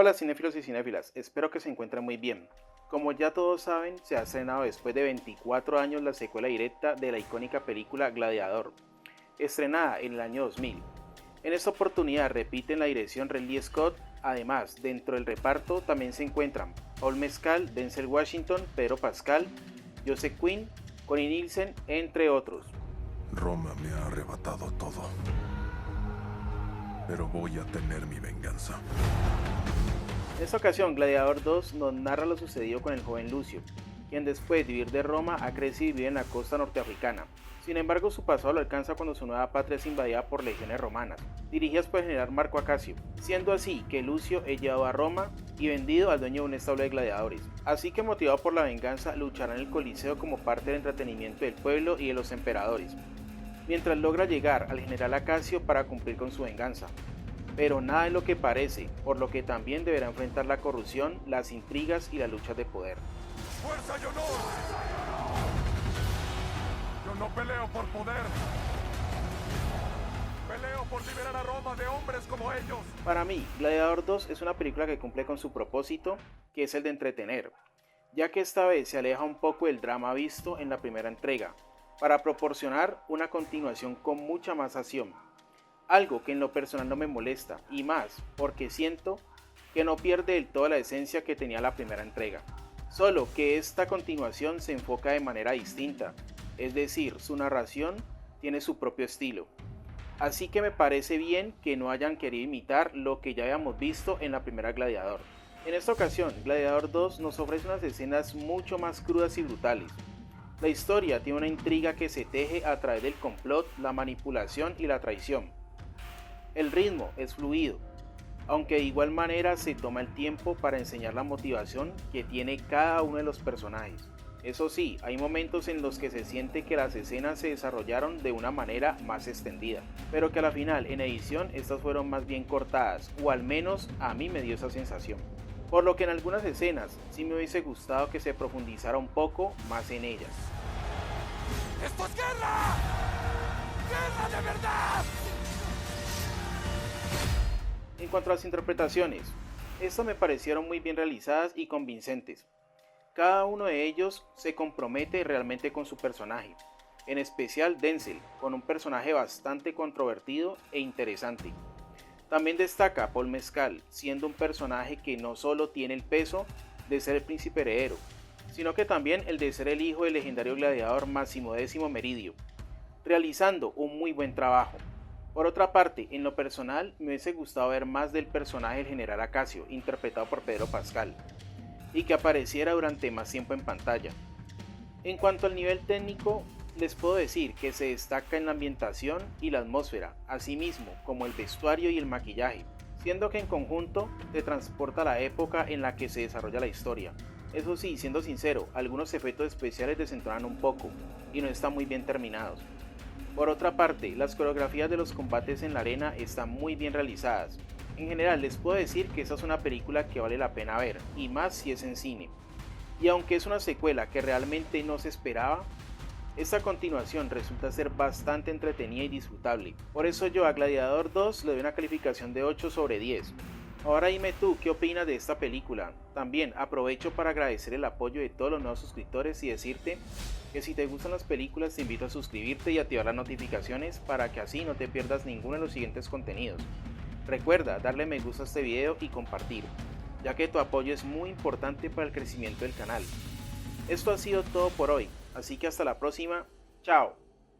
Hola cinéfilos y cinéfilas, espero que se encuentren muy bien. Como ya todos saben, se ha estrenado después de 24 años la secuela directa de la icónica película Gladiador, estrenada en el año 2000. En esta oportunidad repiten la dirección Ridley Scott, además dentro del reparto también se encuentran Paul Mescal, Denzel Washington, Pedro Pascal, Joseph Quinn, Connie Nielsen, entre otros. Roma me ha arrebatado todo, pero voy a tener mi venganza. En esta ocasión, Gladiador 2 nos narra lo sucedido con el joven Lucio, quien después de huir de Roma ha crecido y vive en la costa norteafricana. Sin embargo, su pasado lo alcanza cuando su nueva patria es invadida por legiones romanas, dirigidas por el general Marco Acacio, siendo así que Lucio es llevado a Roma y vendido al dueño de un establo de gladiadores. Así que motivado por la venganza, luchará en el Coliseo como parte del entretenimiento del pueblo y de los emperadores, mientras logra llegar al general Acacio para cumplir con su venganza. Pero nada es lo que parece, por lo que también deberá enfrentar la corrupción, las intrigas y las luchas de poder. ¡Fuerza y honor! Yo no peleo por poder. Peleo por liberar a Roma de hombres como ellos. Para mí, Gladiador 2 es una película que cumple con su propósito, que es el de entretener, ya que esta vez se aleja un poco del drama visto en la primera entrega, para proporcionar una continuación con mucha más acción. Algo que en lo personal no me molesta, y más porque siento que no pierde del todo la esencia que tenía la primera entrega. Solo que esta continuación se enfoca de manera distinta, es decir, su narración tiene su propio estilo. Así que me parece bien que no hayan querido imitar lo que ya habíamos visto en la primera Gladiador. En esta ocasión, Gladiador 2 nos ofrece unas escenas mucho más crudas y brutales. La historia tiene una intriga que se teje a través del complot, la manipulación y la traición. El ritmo es fluido, aunque de igual manera se toma el tiempo para enseñar la motivación que tiene cada uno de los personajes. Eso sí, hay momentos en los que se siente que las escenas se desarrollaron de una manera más extendida, pero que a la final en edición estas fueron más bien cortadas, o al menos a mí me dio esa sensación. Por lo que en algunas escenas sí me hubiese gustado que se profundizara un poco más en ellas. ¡Esto es guerra! ¡Guerra de verdad! En cuanto a las interpretaciones, estas me parecieron muy bien realizadas y convincentes. Cada uno de ellos se compromete realmente con su personaje, en especial Denzel, con un personaje bastante controvertido e interesante. También destaca Paul Mescal, siendo un personaje que no solo tiene el peso de ser el príncipe heredero, sino que también el de ser el hijo del legendario gladiador Máximo Décimo Meridio, realizando un muy buen trabajo. Por otra parte, en lo personal, me hubiese gustado ver más del personaje del general Acacio, interpretado por Pedro Pascal, y que apareciera durante más tiempo en pantalla. En cuanto al nivel técnico, les puedo decir que se destaca en la ambientación y la atmósfera, asimismo como el vestuario y el maquillaje, siendo que en conjunto te transporta a la época en la que se desarrolla la historia. Eso sí, siendo sincero, algunos efectos especiales desentonan un poco y no están muy bien terminados. Por otra parte, las coreografías de los combates en la arena están muy bien realizadas. En general les puedo decir que esta es una película que vale la pena ver, y más si es en cine. Y aunque es una secuela que realmente no se esperaba, esta continuación resulta ser bastante entretenida y disfrutable. Por eso yo a Gladiador 2 le doy una calificación de 8 sobre 10. Ahora dime tú, ¿qué opinas de esta película? También aprovecho para agradecer el apoyo de todos los nuevos suscriptores y decirte que si te gustan las películas te invito a suscribirte y activar las notificaciones para que así no te pierdas ninguno de los siguientes contenidos. Recuerda darle me gusta a este video y compartir, ya que tu apoyo es muy importante para el crecimiento del canal. Esto ha sido todo por hoy, así que hasta la próxima, chao.